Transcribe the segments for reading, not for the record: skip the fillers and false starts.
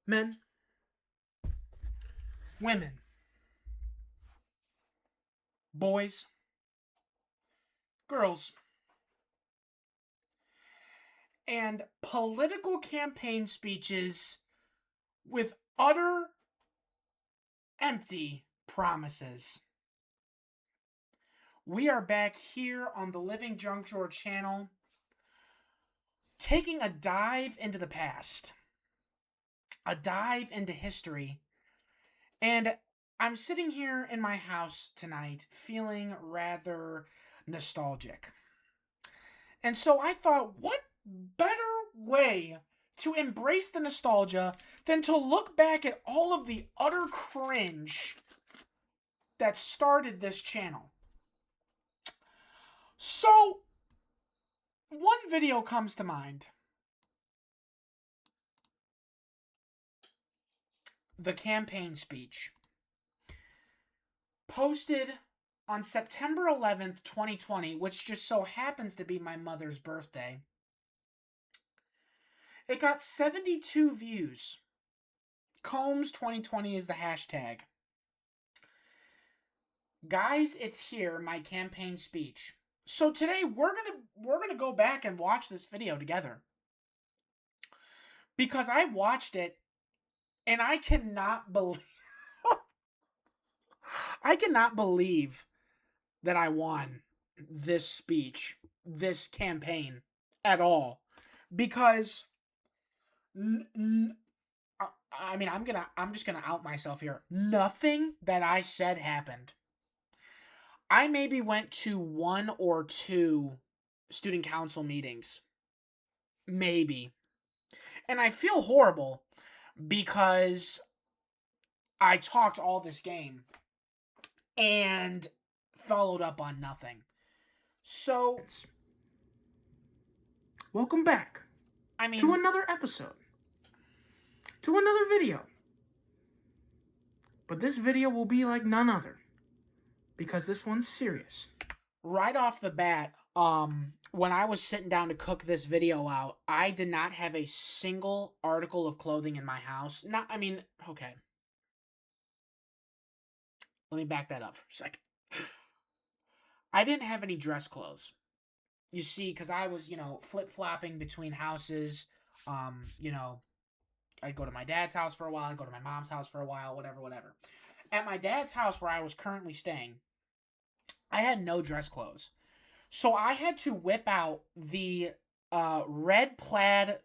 Men, women, boys, girls, and political campaign speeches with utter empty promises. We are back here on the Living Junk Drawer channel, taking a dive into the past, a dive into history, and I'm sitting here in my house tonight feeling rather nostalgic. And so I thought, what better way to embrace the nostalgia than to look back at all of the utter cringe that started this channel? So, one video comes to mind. The campaign speech. Posted on September 11th, 2020, which just so happens to be my mother's birthday. It got 72 views. Combs 2020 is the hashtag. Guys, it's here, my campaign speech. So today we're gonna go back and watch this video together. Because I watched it and I cannot believe that I won this speech, this campaign at all. Because I'm just gonna out myself here. Nothing that I said happened. I maybe went to 1 or 2 student council meetings. Maybe. And I feel horrible because I talked all this game and followed up on nothing. So, welcome back to another episode, to another video. But this video will be like none other, because this one's serious. Right off the bat, when I was sitting down to cook this video out, I did not have a single article of clothing in my house. Okay. Let me back that up for a second. I didn't have any dress clothes. You see, because I was, flip-flopping between houses. I'd go to my dad's house for a while, I'd go to my mom's house for a while, whatever. At my dad's house, where I was currently staying, I had no dress clothes. So I had to whip out the red plaid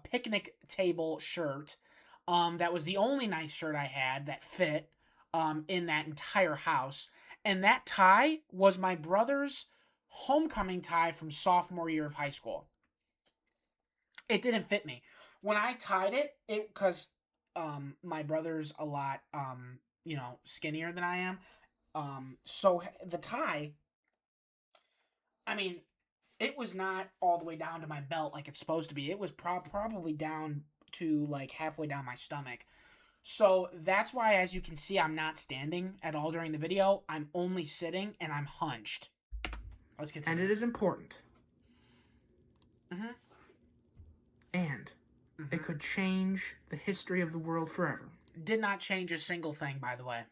picnic table shirt. That was the only nice shirt I had that fit in that entire house. And that tie was my brother's homecoming tie from sophomore year of high school. It didn't fit me. When I tied it, because my brother's a lot, skinnier than I am. So the tie, it was not all the way down to my belt like it's supposed to be. It was probably down to like halfway down my stomach. So that's why, as you can see, I'm not standing at all during the video. I'm only sitting and I'm hunched. Let's continue. And it is important. Mm-hmm. And it could change the history of the world forever. Did not change a single thing, by the way.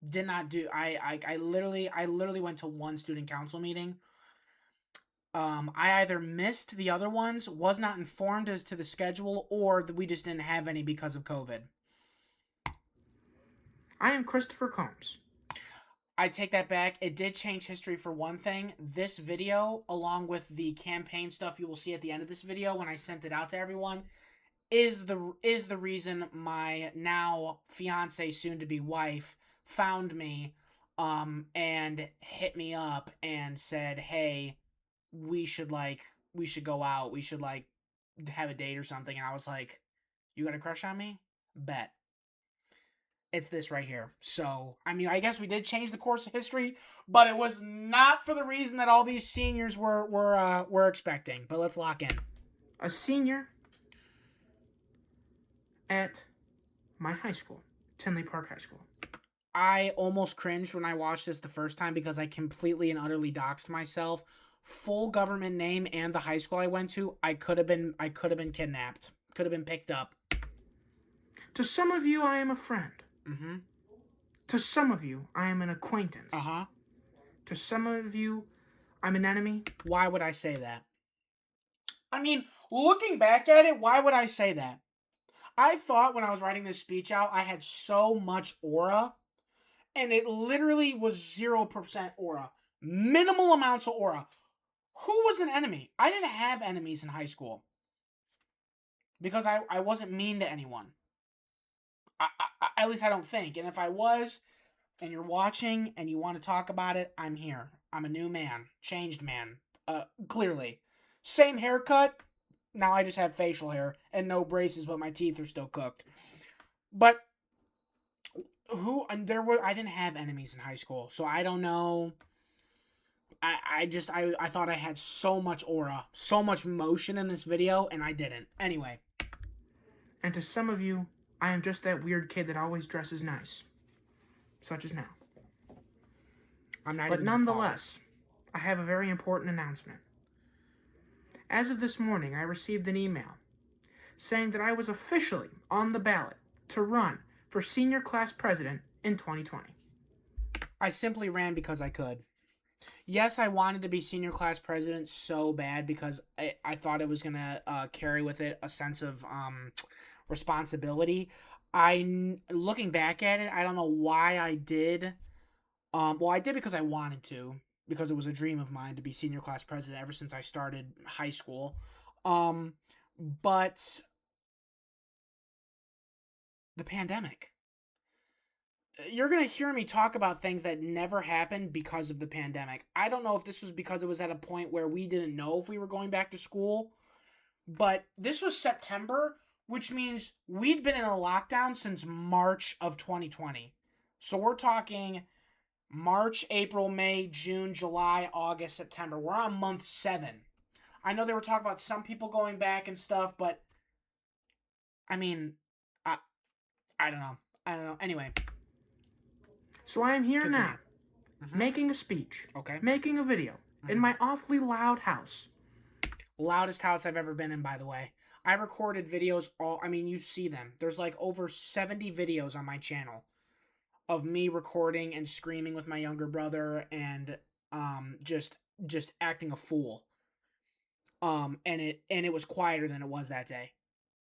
Did not do. I literally went to 1 student council meeting. I either missed the other ones, was not informed as to the schedule, or that we just didn't have any because of COVID. I am Christopher Combs. I take that back. It did change history for one thing. This video, along with the campaign stuff you will see at the end of this video when I sent it out to everyone, is the reason my now fiance, soon to be wife, found me and hit me up and said, "Hey, we should go out. We should have a date or something." And I was like, "You got a crush on me? Bet." It's this right here. So, I guess we did change the course of history, but it was not for the reason that all these seniors were expecting. But let's lock in. A senior at my high school, Tinley Park High School. I almost cringed when I watched this the first time because I completely and utterly doxed myself. Full government name and the high school I went to. I could have been kidnapped. Could have been picked up. To some of you, I am a friend. Mm-hmm. To some of you, I am an acquaintance. Uh-huh. To some of you, I'm an enemy. Why would I say that? I mean, looking back at it, why would I say that? I thought when I was writing this speech out, I had so much aura, and it literally was 0% aura. Minimal amounts of aura. Who was an enemy? I didn't have enemies in high school. Because I wasn't mean to anyone. At least I don't think. And if I was, and you're watching and you want to talk about it, I'm here. I'm a new man. Changed man. Clearly. Same haircut. Now I just have facial hair and no braces, but my teeth are still cooked. But I didn't have enemies in high school, so I don't know. I thought I had so much aura, so much motion in this video, and I didn't. Anyway. And to some of you, I am just that weird kid that always dresses nice. Such as now. But nonetheless, I have a very important announcement. As of this morning, I received an email saying that I was officially on the ballot to run for senior class president in 2020. I simply ran because I could. Yes, I wanted to be senior class president so bad because I thought it was going to carry with it a sense of responsibility. Looking back at it, I don't know why I did. Well, I did because I wanted to, because it was a dream of mine to be senior class president ever since I started high school. But the pandemic. You're going to hear me talk about things that never happened because of the pandemic. I don't know if this was because it was at a point where we didn't know if we were going back to school, but this was September, which means we'd been in a lockdown since March of 2020. So we're talking March, April, May, June, July, August, September. We're on month 7. I know they were talking about some people going back and stuff, but I mean, I don't know. Anyway. So I am here now, making a speech, making a video, in my awfully loud house. Loudest house I've ever been in, by the way. I recorded videos you see them. There's like over 70 videos on my channel of me recording and screaming with my younger brother and just acting a fool. And it was quieter than it was that day.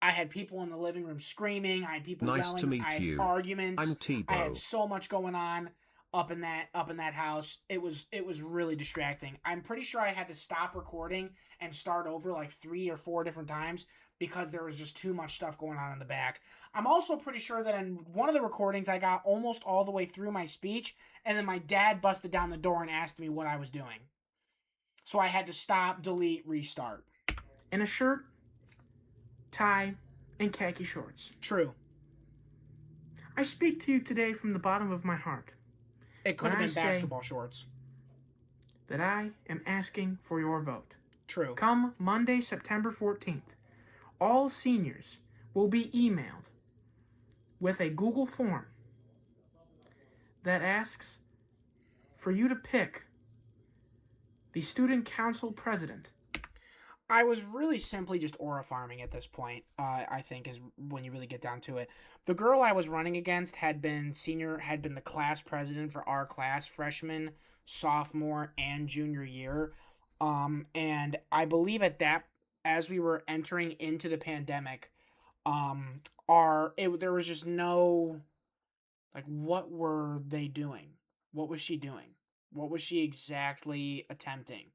I had people in the living room screaming. I had people yelling. To meet I had you. Arguments. I'm Tebow. I had so much going on up in that house. It was really distracting. I'm pretty sure I had to stop recording and start over like 3 or 4 different times because there was just too much stuff going on in the back. I'm also pretty sure that in one of the recordings I got almost all the way through my speech, and then my dad busted down the door and asked me what I was doing. So I had to stop, delete, restart. In a shirt, tie, and khaki shorts. True. I speak to you today from the bottom of my heart. It could have been basketball shorts. That I am asking for your vote. True. Come Monday, September 14th, all seniors will be emailed with a Google form that asks for you to pick the student council president. I was really simply just aura farming at this point, I think, is when you really get down to it. The girl I was running against had been the class president for our class, freshman, sophomore, and junior year. And I believe as we were entering into the pandemic, there was just no, like, what were they doing? What was she doing? What was she exactly attempting?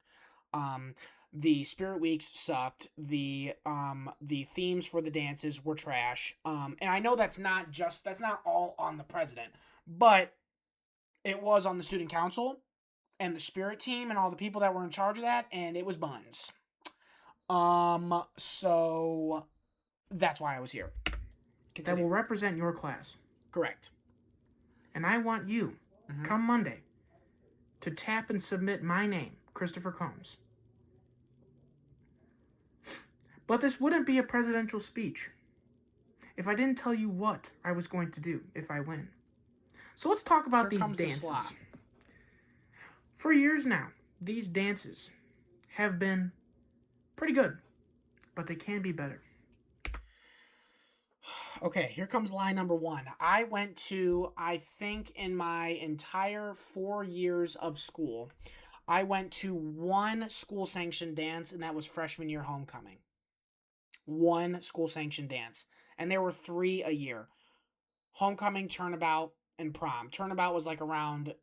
The Spirit Weeks sucked. The themes for the dances were trash. And I know that's not all on the president, but it was on the student council and the Spirit team and all the people that were in charge of that, and it was buns. So that's why I was here. Continue. That will represent your class. Correct. And I want you, come Monday, to tap and submit my name, Christopher Combs. But this wouldn't be a presidential speech if I didn't tell you what I was going to do if I win. So let's talk about these dances. For years now, these dances have been pretty good, but they can be better. Okay, here comes lie number one. I went to, I think, in my entire 4 years of school, I went to one school sanctioned dance, and that was freshman year homecoming. One school sanctioned dance. And there were three a year: homecoming, turnabout, and prom. Turnabout was like around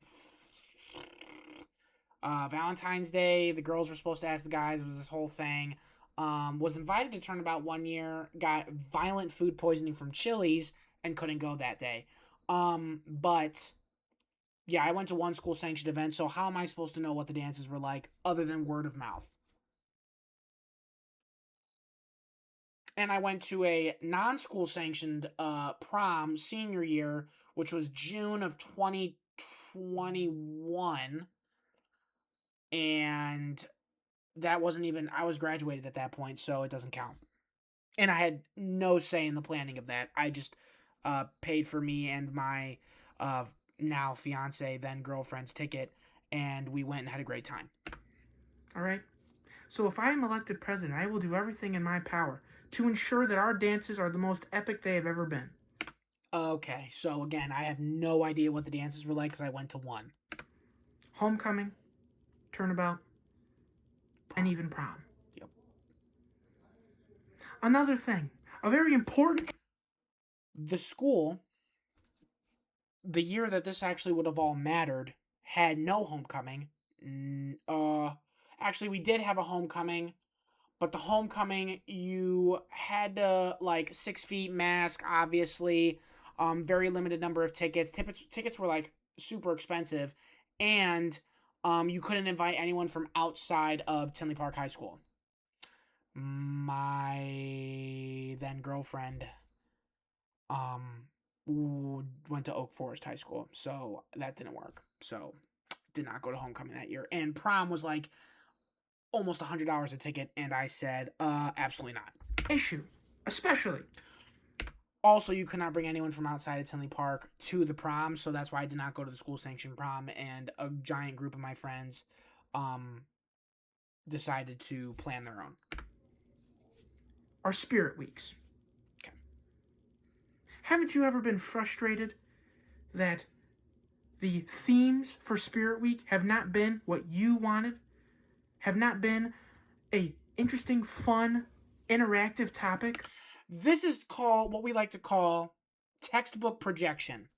Valentine's Day. The girls were supposed to ask the guys. It was this whole thing. Was invited to Turnabout one year. Got violent food poisoning from Chili's and couldn't go that day. But yeah, I went to one school sanctioned event. So how am I supposed to know what the dances were like other than word of mouth? And I went to a non-school sanctioned prom senior year, which was June of 2021, and that wasn't even, I was graduated at that point, so it doesn't count. And I had no say in the planning of that. I just paid for me and my now fiance, then girlfriend's ticket, and we went and had a great time. All right. So if I am elected president, I will do everything in my power to ensure that our dances are the most epic they have ever been. Okay, so again, I have no idea what the dances were like because I went to one. Homecoming, turnabout, and even prom. Yep. Another thing, a very important... The school, the year that this actually would have all mattered, had no homecoming. Actually, we did have a homecoming, but the homecoming, you had to, like, 6 feet mask, obviously, very limited number of tickets. Tickets were, like, super expensive, and you couldn't invite anyone from outside of Tinley Park High School. My then girlfriend went to Oak Forest High School, so that didn't work. So did not go to homecoming that year. And prom was like almost $100 a ticket, and I said, absolutely not. Issue, especially. Also, you could not bring anyone from outside of Tinley Park to the prom, so that's why I did not go to the school sanctioned prom, and a giant group of my friends decided to plan their own. Our spirit weeks. Okay. Haven't you ever been frustrated that the themes for Spirit Week have not been what you wanted? Have not been a interesting, fun, interactive topic? This is called what we like to call textbook projection.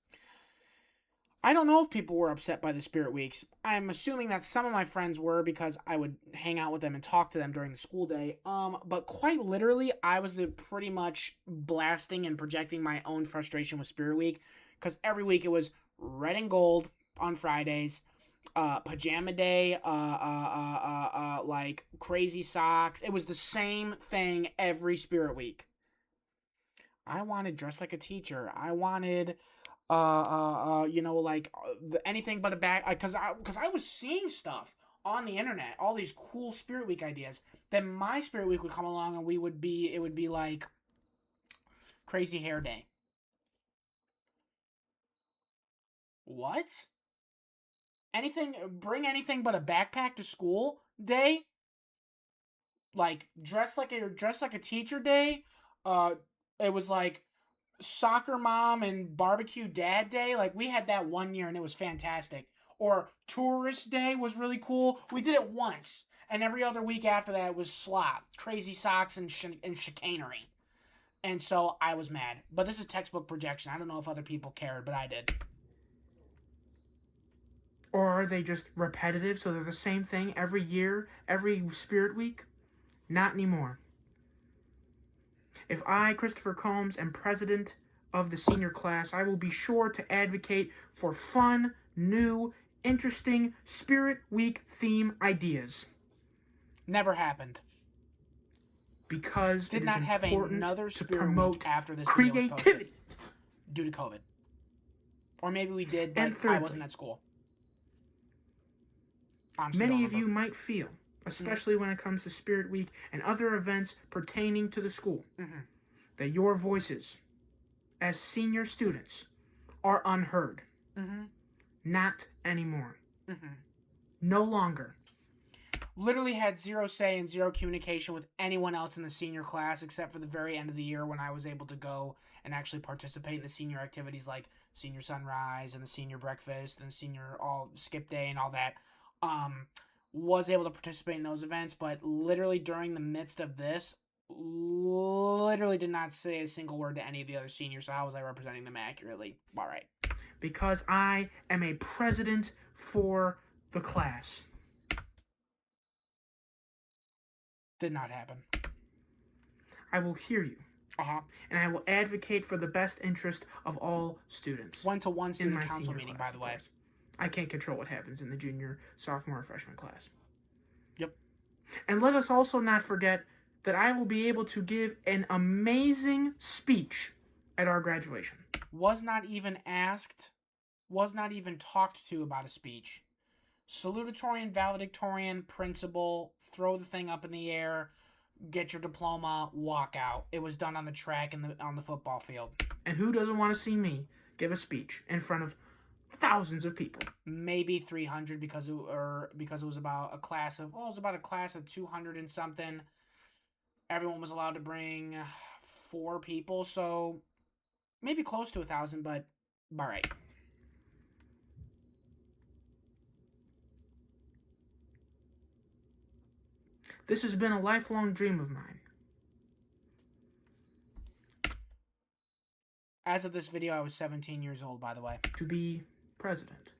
I don't know if people were upset by the Spirit Weeks. I'm assuming that some of my friends were because I would hang out with them and talk to them during the school day. But quite literally, I was pretty much blasting and projecting my own frustration with Spirit Week, because every week it was red and gold on Fridays, pajama day, like crazy socks. It was the same thing every Spirit Week. I wanted dressed like a teacher. I wanted like anything but a bag, because I was seeing stuff on the internet, all these cool Spirit Week ideas. Then my Spirit Week would come along, and it would be like crazy hair day. What? Bring anything but a backpack to school day? Like dress like a teacher day? It was like soccer mom and barbecue dad day. Like, we had that one year and it was fantastic. Or tourist day was really cool. We did it once, and every other week after that was slop, crazy socks, and chicanery. And so I was mad. But this is textbook projection. I don't know if other people cared, but I did. Or are they just repetitive, so they're the same thing every year, every Spirit Week? Not anymore. If I, Christopher Combs, am president of the senior class, I will be sure to advocate for fun, new, interesting Spirit Week theme ideas. Never happened. Because did it not is have important another to Spirit promote Week after this creativity due to COVID. Or maybe we did, but and thirdly, I wasn't at school. Many of you might feel, especially when it comes to Spirit Week and other events pertaining to the school, that your voices as senior students are unheard. Not anymore. No longer. literally had zero say and zero communication with anyone else in the senior class except for the very end of the year when I was able to go and actually participate in the senior activities like senior sunrise and the senior breakfast and senior all skip day and all that. Was able to participate in those events, but literally during the midst of this, literally did not say a single word to any of the other seniors. So how was I representing them accurately? All right. Because I am a president for the class. Did not happen. I will hear you. And I will advocate for the best interest of all students. One-to-one student council meeting, by the way. I can't control what happens in the junior, sophomore, or freshman class. Yep. And let us also not forget that I will be able to give an amazing speech at our graduation. Was not even asked, was not even talked to about a speech. Salutatorian, valedictorian, principal, throw the thing up in the air, get your diploma, walk out. It was done on the track and on the football field. And who doesn't want to see me give a speech in front of thousands of people? Maybe 300 because it was about a class of 200 and something. Everyone was allowed to bring 4 people, so maybe close to 1,000, but all right. This has been a lifelong dream of mine. As of this video, I was 17 years old, by the way. To be president.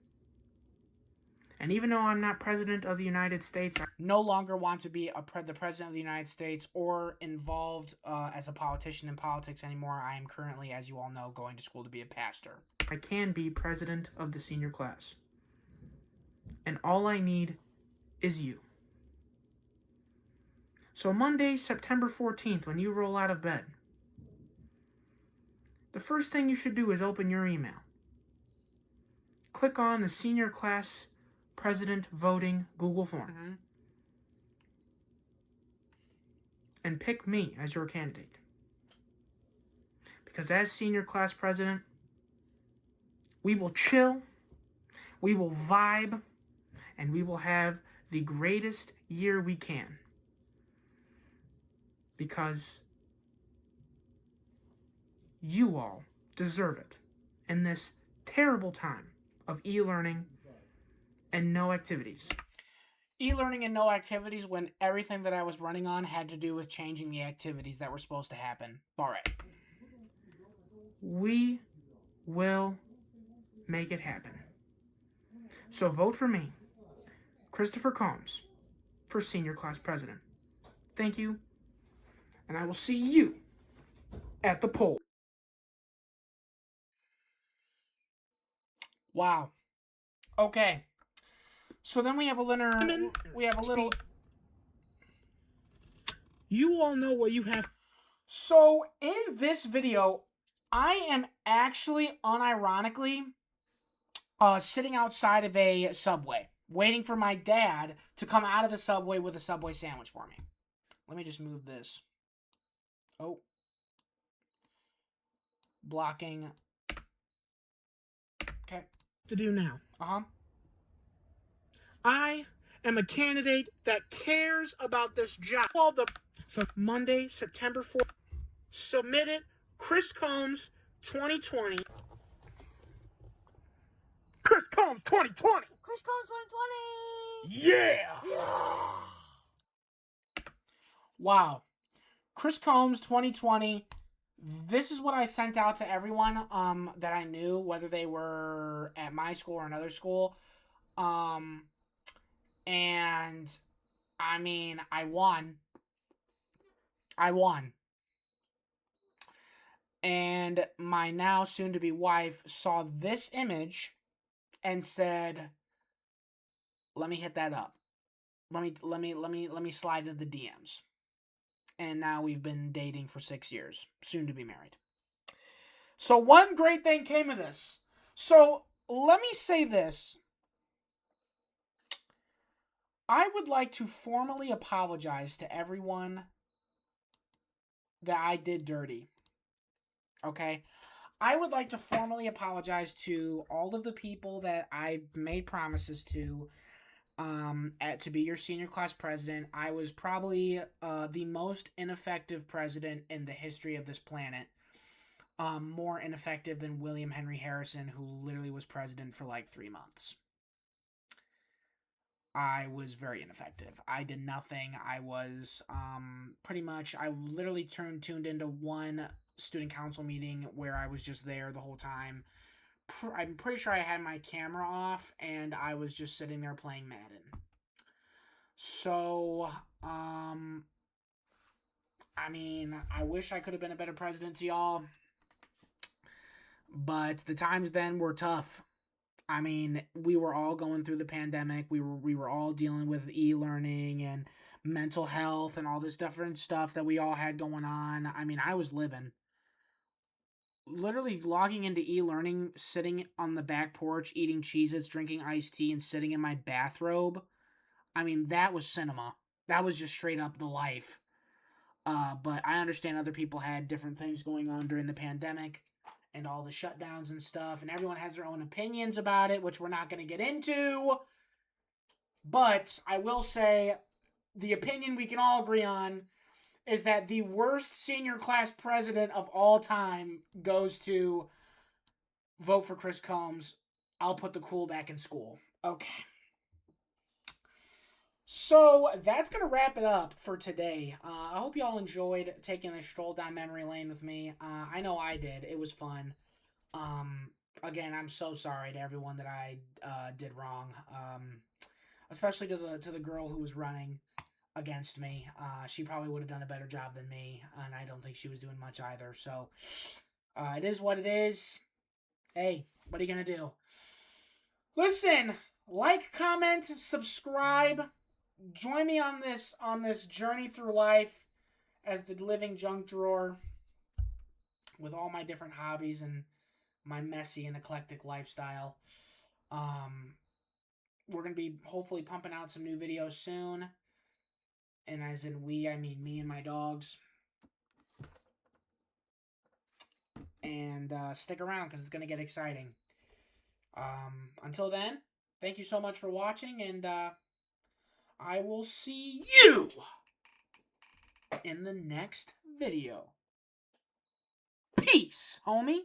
And even though I'm not president of the United States, I no longer want to be the president of the United States or involved as a politician in politics anymore. I am currently, as you all know, going to school to be a pastor. I can be president of the senior class. And all I need is you. So Monday, September 14th, when you roll out of bed, the first thing you should do is open your email. Click on the senior class president voting Google form. And pick me as your candidate. Because as senior class president, we will chill, we will vibe, and we will have the greatest year we can. Because you all deserve it in this terrible time of e-learning and no activities. E-learning and no activities when everything that I was running on had to do with changing the activities that were supposed to happen. All right. We will make it happen. So vote for me, Christopher Combs, for senior class president. Thank you. And I will see you at the poll. Wow. Okay. So then we have a little. You all know what you have. So in this video, I am actually unironically sitting outside of a Subway, waiting for my dad to come out of the Subway with a Subway sandwich for me. Let me just move this. Oh. Blocking. Okay. To do now. Uh-huh. I am a candidate that cares about this job. So Monday, September 4th, submit it, Chris Combs 2020. Chris Combs 2020! Chris Combs 2020! Yeah! Wow. Chris Combs 2020. This is what I sent out to everyone that I knew, whether they were at my school or another school. And I mean, I won. And my now soon-to-be wife saw this image and said, "Let me hit that up. Let me slide into the DMs." And now we've been dating for 6 years, soon to be married. So one great thing came of this. So let me say this. I would like to formally apologize to everyone that I did dirty. Okay? I would like to formally apologize to all of the people that I made promises to. to be your senior class president. I was probably the most ineffective president in the history of this planet. More ineffective than William Henry Harrison, who literally was president for like 3 months. I was very ineffective. I did nothing. I was pretty much, I literally tuned into one student council meeting where I was just there the whole time. I'm pretty sure I had my camera off and I was just sitting there playing Madden. So, I mean, I wish I could have been a better president to y'all, but the times then were tough. I mean, we were all going through the pandemic. We were all dealing with e-learning and mental health and all this different stuff that we all had going on. I mean, I was living. Literally logging into e-learning, sitting on the back porch, eating Cheez-Its, drinking iced tea, and sitting in my bathrobe. I mean, that was cinema. That was just straight up the life. But I understand other people had different things going on during the pandemic and all the shutdowns and stuff, and everyone has their own opinions about it, which we're not going to get into. But I will say the opinion we can all agree on is that the worst senior class president of all time goes to vote for Chris Combs. I'll put the cool back in school. Okay. So that's going to wrap it up for today. I hope you all enjoyed taking this stroll down memory lane with me. I know I did. It was fun. Again, I'm so sorry to everyone that I did wrong, especially to the girl who was running against me. She probably would have done a better job than me, and I don't think she was doing much either. So it is what it is. Hey, what are you going to do? Listen, like, comment, subscribe. Join me on this journey through life as the living junk drawer with all my different hobbies and my messy and eclectic lifestyle. We're going to be hopefully pumping out some new videos soon. And as in we, I mean me and my dogs. And stick around because it's going to get exciting. Until then, thank you so much for watching, and I will see you in the next video. Peace, homie.